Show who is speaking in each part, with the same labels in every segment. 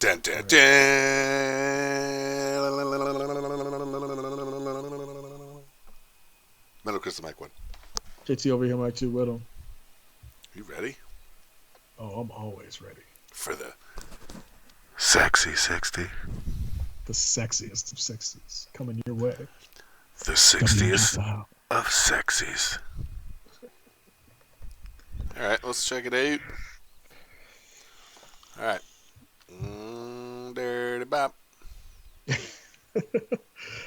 Speaker 1: Dun, dun,
Speaker 2: Right.
Speaker 1: dun. Metal Crystal Mike 1.
Speaker 2: JT over here, Mike 2 with him.
Speaker 1: You ready?
Speaker 2: Oh, I'm always ready.
Speaker 1: For the sexy 60.
Speaker 2: The sexiest of sexies coming your way.
Speaker 1: The
Speaker 2: WMG
Speaker 1: 60th
Speaker 2: style.
Speaker 1: of sexies. Alright, let's check it out. Alright. Dirty bop.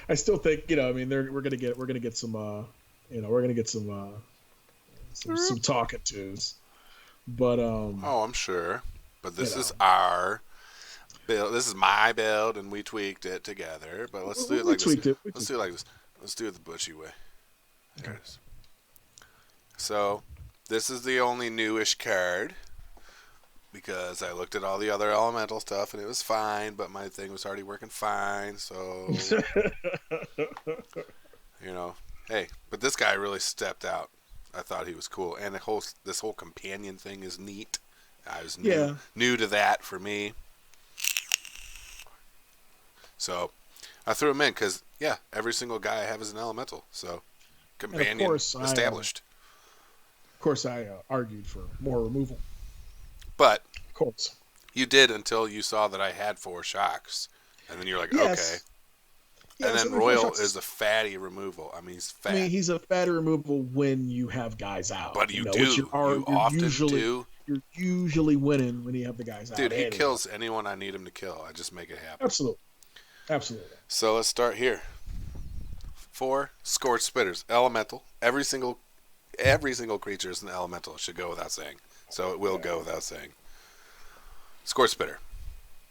Speaker 2: I still think, I mean, we're gonna get some, we're gonna get some talking tos, but
Speaker 1: Oh, I'm sure. But this is our build. This is my build, and we tweaked it together. But let's do it like this. Let's do it like this. Let's do it the Bushy way. There it is. So, this is the only newish card. Because I looked at all the other elemental stuff and it was fine, but my thing was already working fine, so hey, but this guy really stepped out. I thought he was cool, and this whole companion thing is neat. I was new to that for me, so I threw him in because every single guy I have is an elemental, so companion established.
Speaker 2: Of course, I argued for more removal.
Speaker 1: But
Speaker 2: of course,
Speaker 1: you did until you saw that I had 4 shocks, and then you're like, okay. And then Roil is a fatty removal. I mean, he's fat.
Speaker 2: I mean, he's a fatty removal when you have guys out.
Speaker 1: But you do. You often do.
Speaker 2: You're usually winning when you have the guys out.
Speaker 1: Dude, he kills anyone I need him to kill. I just make it happen.
Speaker 2: Absolutely.
Speaker 1: So let's start here. 4 Scorch Spitters, elemental. Every single creature is an elemental. It should go without saying. So it will go without saying. Scorch Spitter.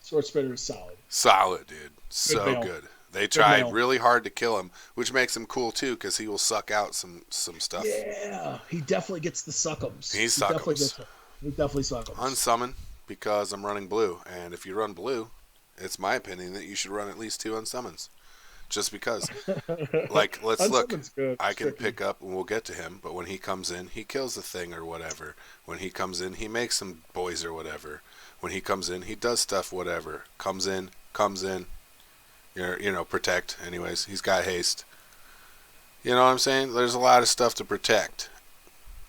Speaker 2: Scorch Spitter is solid.
Speaker 1: Solid, dude. So good. They tried really hard to kill him, which makes him cool too, because he will suck out some stuff.
Speaker 2: Yeah, he definitely gets the suckums.
Speaker 1: He suckums.
Speaker 2: He definitely suckums.
Speaker 1: Unsummon, because I'm running blue, and if you run blue, it's my opinion that you should run at least 2 unsummons. Just because. Like, let's look. I can pick up, and we'll get to him, but when he comes in, he kills a thing or whatever. When he comes in, he makes some boys or whatever. When he comes in, he does stuff, whatever. Comes in. Protect. Anyways, he's got haste. You know what I'm saying? There's a lot of stuff to protect.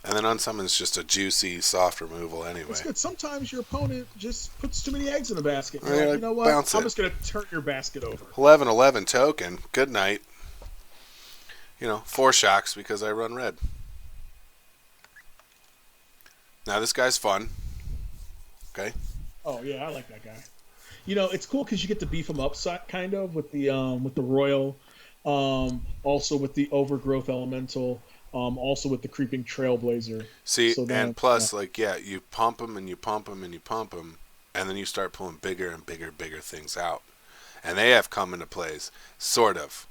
Speaker 1: And then Unsummon's just a juicy, soft removal anyway.
Speaker 2: It's good. Sometimes your opponent just puts too many eggs in the basket.
Speaker 1: You're like,
Speaker 2: you know what? I'm just going to turn your basket over.
Speaker 1: 11/11 token. Good night. 4 shocks because I run red. Now this guy's fun. Okay.
Speaker 2: Oh yeah, I like that guy. It's cool because you get to beef him up, kind of with the Roil, also with the Overgrowth Elemental, also with the Creeping Trailblazer.
Speaker 1: See, and plus, you pump him and you pump him and you pump him, and then you start pulling bigger and bigger things out, and they have come into plays, sort of.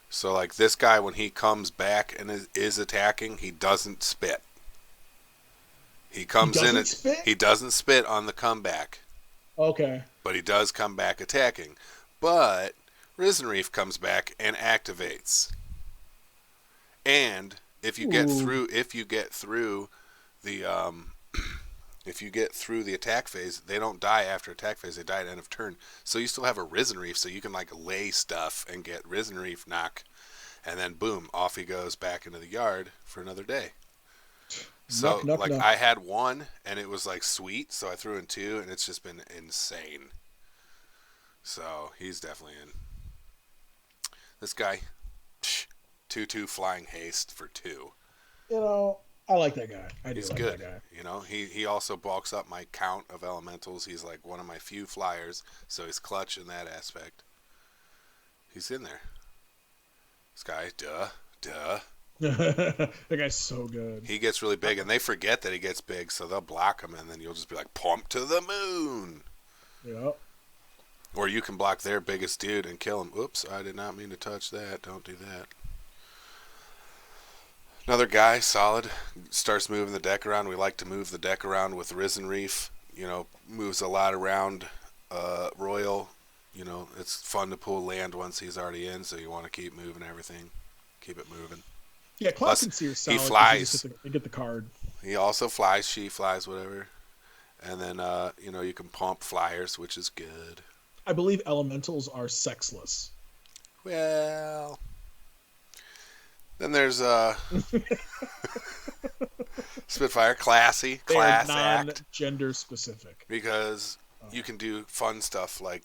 Speaker 1: So like this guy, when he comes back and is attacking, he doesn't spit. He comes in and he doesn't spit on the comeback.
Speaker 2: Okay.
Speaker 1: But he does come back attacking. But Risen Reef comes back and activates. And if you get through the attack phase, they don't die after attack phase, they die at end of turn. So you still have a Risen Reef, so you can lay stuff and get Risen Reef knock, and then boom, off he goes back into the yard for another day. So I had 1 and it was sweet, so I threw in 2 and it's just been insane. So he's definitely in. This guy, 2/2 flying haste for 2.
Speaker 2: I like that guy.
Speaker 1: He's good. That guy. He also bulks up my count of elementals. He's one of my few flyers, so he's clutch in that aspect. He's in there. This guy, duh.
Speaker 2: That guy's so good.
Speaker 1: He gets really big, and they forget that he gets big, so they'll block him, and then you'll just be like, pump to the moon.
Speaker 2: Yep.
Speaker 1: Or you can block their biggest dude and kill him. Oops, I did not mean to touch that. Don't do that. Another guy, solid, starts moving the deck around. We like to move the deck around with Risen Reef. Moves a lot around. Roil, it's fun to pull land once he's already in, so you want to keep moving everything. Keep it moving.
Speaker 2: Yeah, Cloudkin Seer is solid.
Speaker 1: He flies.
Speaker 2: You get the card.
Speaker 1: He also flies. She flies, whatever. And then, you can pump flyers, which is good.
Speaker 2: I believe elementals are sexless.
Speaker 1: Well, then there's Spitfire, classy,
Speaker 2: They are
Speaker 1: class act.
Speaker 2: non-gender specific.
Speaker 1: Because you can do fun stuff like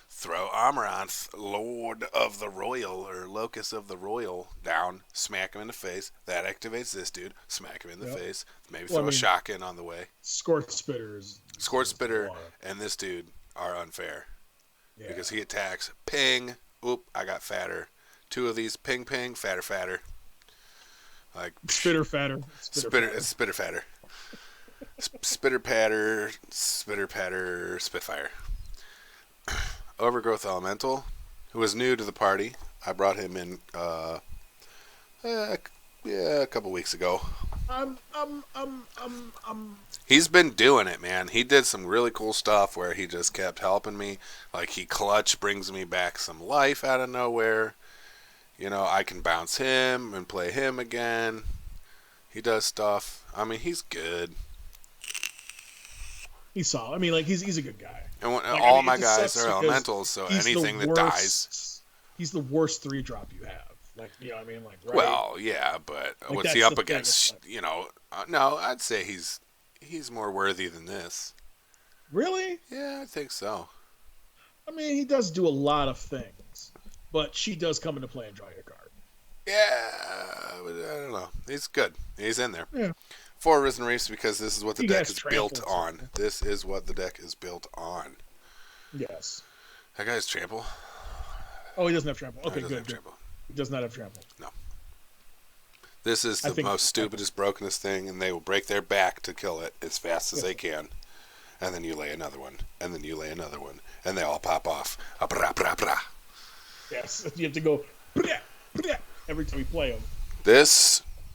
Speaker 1: throw Amaranth, Lord of the Roil, or Locus of the Roil, down, smack him in the face. That activates this dude. Smack him in the face. Maybe throw a shock in on the way.
Speaker 2: Scorch Spitter
Speaker 1: Scorch Spitter and this dude are unfair. Yeah. Because he attacks, ping, oop, I got fatter. 2 of these, ping, ping, fatter, fatter. Like
Speaker 2: Spitter fatter.
Speaker 1: It's spitter fatter. Spitter patter, Spitfire. Overgrowth Elemental, who was new to the party. I brought him in a couple weeks ago. He's been doing it, man. He did some really cool stuff where he just kept helping me. Like he clutch brings me back some life out of nowhere. I can bounce him and play him again. He does stuff. I mean, he's good.
Speaker 2: He's solid. I mean, like he's a good guy.
Speaker 1: And all my guys are elementals, so anything that dies,
Speaker 2: he's the worst 3-drop you have. Like, I mean, like, right?
Speaker 1: Well, yeah, but like, what's he up against? Like, no, I'd say he's more worthy than this.
Speaker 2: Really?
Speaker 1: Yeah, I think so.
Speaker 2: I mean, he does do a lot of things, but she does come into play and draw your card.
Speaker 1: Yeah, but I don't know. He's good. He's in there.
Speaker 2: Yeah.
Speaker 1: 4 Risen Reefs because this is what the deck is built on. This is what the deck is built on.
Speaker 2: Yes.
Speaker 1: That guy's trample.
Speaker 2: Oh, he doesn't have trample. Okay, good.
Speaker 1: Trample.
Speaker 2: He does not have trample.
Speaker 1: No. This is the most stupidest, brokenest thing, and they will break their back to kill it as fast as they can. And then you lay another one, and then you lay another one, and they all pop off. Brah, brah, brah.
Speaker 2: Yes, you have to go brah, brah, every time you play them.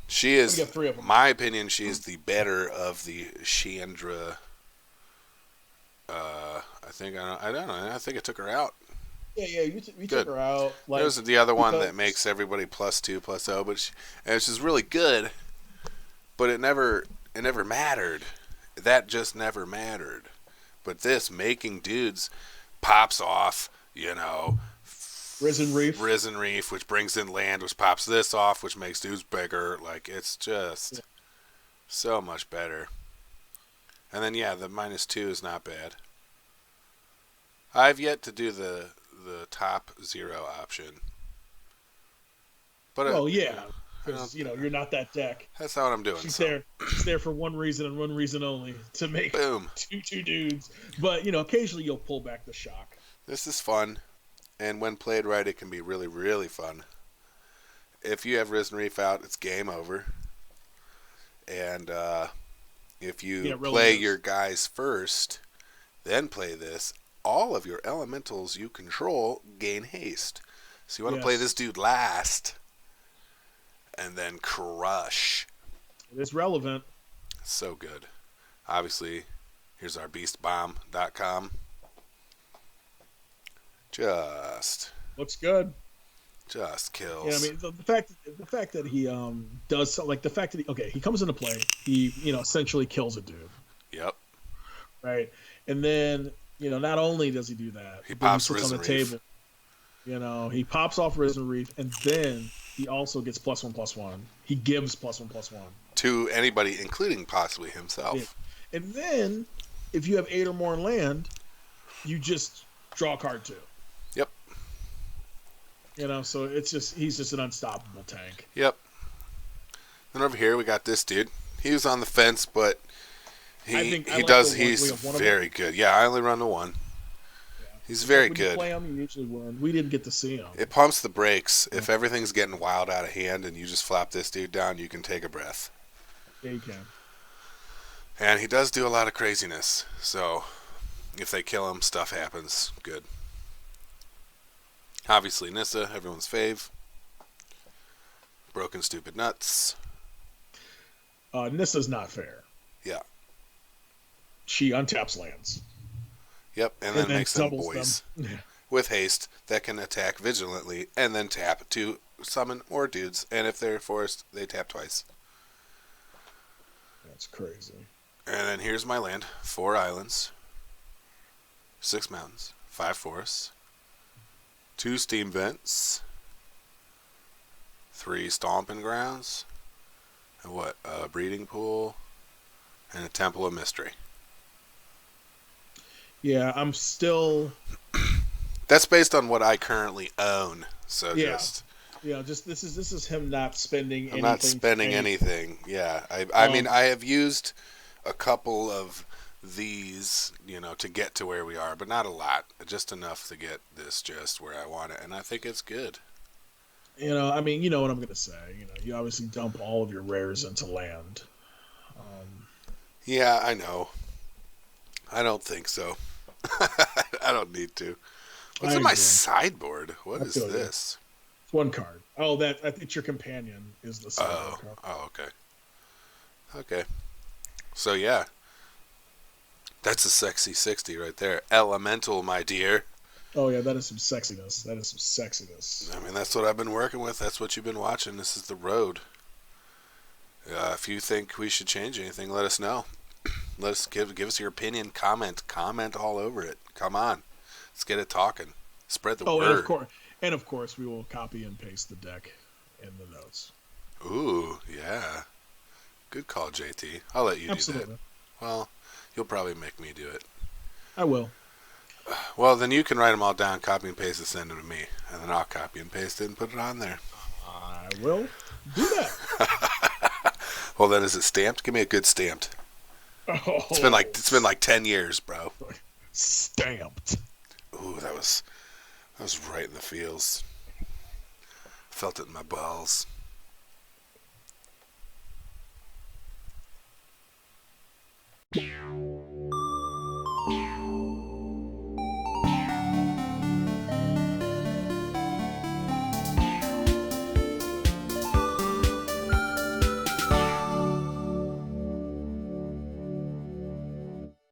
Speaker 1: She is, in my opinion, she is the better of the Chandra. I don't know. I think I took her out.
Speaker 2: Yeah, you took her out. Like,
Speaker 1: there's the other one that makes everybody +2/+0, but she's really good. But it never mattered. That just never mattered. But this making dudes pops off,
Speaker 2: Risen
Speaker 1: Reef, which brings in land, which pops this off, which makes dudes bigger. Like, it's just so much better. And then, the -2 is not bad. I've yet to do the top 0 option. But
Speaker 2: because you're not that deck.
Speaker 1: That's not what I'm doing.
Speaker 2: She's there for one reason and one reason only, to make two dudes. But occasionally you'll pull back the shock.
Speaker 1: This is fun. And when played right, it can be really, really fun. If you have Risen Reef out, it's game over. And if you play your guys first, then play this, all of your elementals you control gain haste. So you want to play this dude last and then crush.
Speaker 2: It is relevant.
Speaker 1: So good. Obviously, here's our beastbomb.com. Just
Speaker 2: looks good.
Speaker 1: Just kills.
Speaker 2: Yeah, I mean the fact that he does something, like the fact that he comes into play, he essentially kills a dude.
Speaker 1: Yep.
Speaker 2: Right, and then not only does he do that,
Speaker 1: he pops
Speaker 2: on the
Speaker 1: Reef.
Speaker 2: table. He pops off Risen Reef, and then he also gets +1/+1. He gives +1/+1
Speaker 1: to anybody, including possibly himself.
Speaker 2: Yeah. And then if you have 8 or more in land, you just draw a card too.
Speaker 1: Yep.
Speaker 2: So he's just an unstoppable tank.
Speaker 1: Yep. Then over here we got this dude. He was on the fence, but he's very good. Yeah, I only run the 1. Yeah. He's very good. When you
Speaker 2: play him, you usually win. We didn't get to see him.
Speaker 1: It pumps the brakes. Yeah. If everything's getting wild out of hand and you just flop this dude down, you can take a breath.
Speaker 2: Yeah, you can.
Speaker 1: And he does do a lot of craziness. So if they kill him, stuff happens. Good. Obviously, Nissa, everyone's fave. Broken Stupid Nuts.
Speaker 2: Nissa's not fair.
Speaker 1: Yeah.
Speaker 2: She untaps lands.
Speaker 1: Yep, and then makes them boys. With haste that can attack vigilantly and then tap to summon more dudes. And if they're forced, they tap twice.
Speaker 2: That's crazy.
Speaker 1: And then here's my land. 4 islands, 6 mountains, 5 forests, 2 steam vents, 3 stomping grounds, and what? A breeding pool, and a temple of mystery.
Speaker 2: Yeah, I'm still.
Speaker 1: That's based on what I currently own. So
Speaker 2: Yeah.
Speaker 1: just.
Speaker 2: Just this is him not spending anything.
Speaker 1: I'm not spending anything. Yeah. I mean, I have used a couple of these, to get to where we are, but not a lot. Just enough to get this just where I want it, and I think it's good.
Speaker 2: I mean, you know what I'm going to say. You obviously dump all of your rares into land.
Speaker 1: Yeah, I know. I don't think so. I don't need to. What's in my sideboard? What is this?
Speaker 2: It's 1 card. Oh, it's your companion is the sideboard card.
Speaker 1: Oh, okay. Okay. So, yeah. That's a sexy 60 right there. Elemental, my dear.
Speaker 2: Oh, yeah, that is some sexiness.
Speaker 1: I mean, that's what I've been working with. That's what you've been watching. This is the road. If you think we should change anything, let us know. Let us give us your opinion. Comment all over it. Come on. Let's get it talking. Spread the word.
Speaker 2: And of course, we will copy and paste the deck in the notes.
Speaker 1: Ooh, yeah. Good call, JT. I'll let you do that. Well, you'll probably make me do it.
Speaker 2: I will.
Speaker 1: Well, then you can write them all down, copy and paste, and send them to me. And then I'll copy and paste it and put it on there.
Speaker 2: I will do that.
Speaker 1: Well, then is it stamped? Give me a good stamped.
Speaker 2: Oh.
Speaker 1: It's been like 10 years, bro.
Speaker 2: Stamped.
Speaker 1: Ooh, that was right in the feels. Felt it in my balls.